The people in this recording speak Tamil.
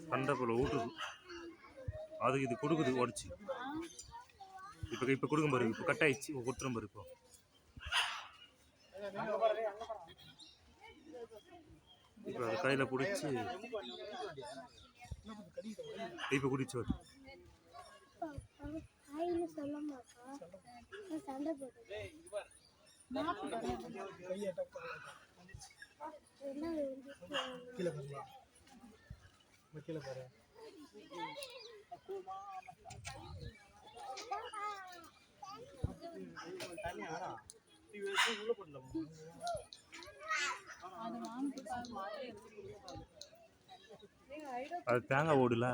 சண்டை போல ஊட்டுது அதுக்கு இது கொடுக்குது உடச்சி இப்போ கொடுக்கும் பாரு இப்போ கட் ஆயிடுச்சு கொடுத்துரும் பாரு இப்போ அதை கையில் பிடிச்சி இப்போ குடிச்சு வரும் கீழே பாரு உள்ள போடலாம் அது தேங்காய் ஓடுல